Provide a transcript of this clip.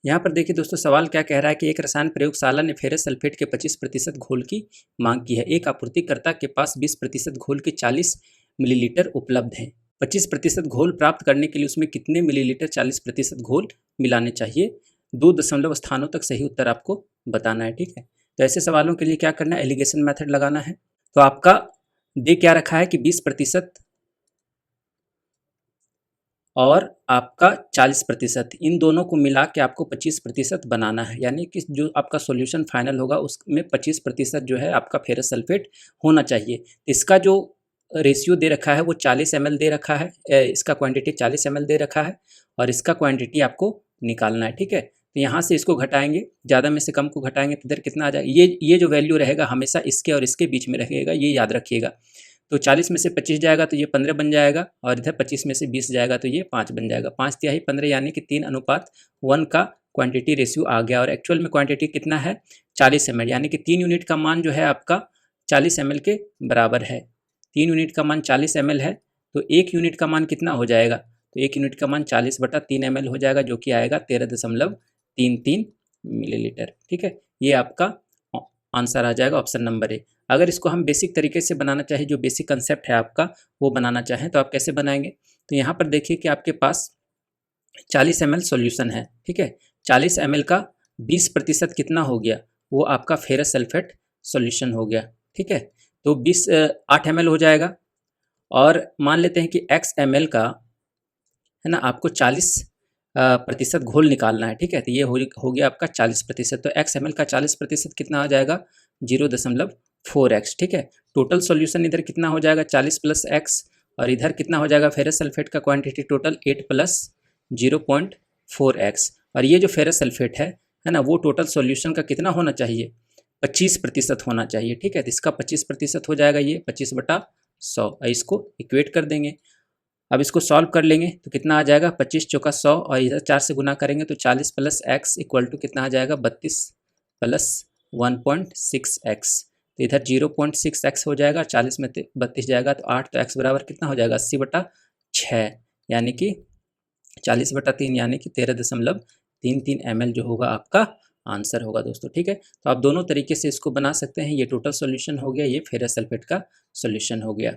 यहाँ पर देखिए दोस्तों, सवाल क्या कह रहा है कि एक रसायन प्रयोगशाला ने फेरस सल्फेट के 25% घोल की मांग की है। एक आपूर्तिकर्ता के पास 20% घोल के 40 मिलीलीटर उपलब्ध हैं। 25% घोल प्राप्त करने के लिए उसमें कितने मिलीलीटर 40% घोल मिलाने चाहिए? 2 दशमलव स्थानों तक सही उत्तर आपको बताना है। ठीक है, तो ऐसे सवालों के लिए क्या करना है, एलिगेशन मेथड लगाना है। तो आपका दे क्या रखा है कि 20% और आपका 40%, इन दोनों को मिला के आपको 25% बनाना है। यानी कि जो आपका सॉल्यूशन फाइनल होगा उसमें 25% जो है आपका फेरस सल्फेट होना चाहिए। इसका जो रेशियो दे रखा है वो 40 ml दे रखा है, इसका क्वांटिटी 40 ml दे रखा है और इसका क्वांटिटी आपको निकालना है। ठीक है, तो यहाँ से इसको घटाएंगे, ज़्यादा में से कम को घटाएंगे तो इधर कितना आ जाएगा, ये जो वैल्यू रहेगा हमेशा इसके और इसके बीच में रहेगा, ये याद रखिएगा। तो 40 में से 25 जाएगा तो ये 15 बन जाएगा और इधर 25 में से 20 जाएगा तो ये 5 बन जाएगा। 5/15 यानी कि 3:1 का क्वांटिटी रेशियो आ गया। और एक्चुअल में क्वांटिटी कितना है, 40 ml, यानी कि 3 यूनिट का मान जो है आपका 40 ml के बराबर है। 3 यूनिट का मान 40 ml है, तो 1 यूनिट का मान कितना हो जाएगा, तो 1 यूनिट का मान 40/3 ml हो जाएगा, जो कि आएगा 13.33 मिलीलीटर। ठीक है, ये आपका आंसर आ जाएगा ऑप्शन नंबर ए। अगर इसको हम बेसिक तरीके से बनाना चाहें, जो बेसिक कंसेप्ट है आपका वो बनाना चाहें, तो आप कैसे बनाएंगे, तो यहाँ पर देखिए कि आपके पास 40 ml सॉल्यूशन है। ठीक है, 40 ml का 20% कितना हो गया, वो आपका फेरस सल्फेट सॉल्यूशन हो गया। ठीक है, तो 8 ml हो जाएगा। और मान लेते हैं कि x ml का है ना, आपको 40% घोल निकालना है। ठीक है, तो ये हो गया आपका 40%। तो x ml का 40% कितना आ जाएगा, 0.4x। ठीक है, टोटल सॉल्यूशन इधर कितना हो जाएगा, 40 + x, और इधर कितना हो जाएगा फेरस सल्फेट का क्वांटिटी टोटल 8 + 0.4x। और ये जो फेरस सल्फेट है ना, वो टोटल सॉल्यूशन का कितना होना चाहिए, 25% होना चाहिए। ठीक है, तो इसका 25% हो जाएगा, ये 25/100। इसको इक्वेट कर देंगे। अब इसको सॉल्व कर लेंगे तो कितना आ जाएगा, 25 चौका 100 और इधर 4 से गुना करेंगे तो 40 + x = कितना आ जाएगा, 32 + 1.6x। तो इधर 0.6x हो जाएगा, 40 में 32 जाएगा तो 8, तो x बराबर कितना हो जाएगा, 80/6, यानी कि 40/3 यानी कि 13.33 ml जो होगा आपका आंसर होगा दोस्तों। ठीक है, तो आप दोनों तरीके से इसको बना सकते हैं। ये टोटल सॉल्यूशन हो गया, ये फेरस सल्फेट का सॉल्यूशन हो गया।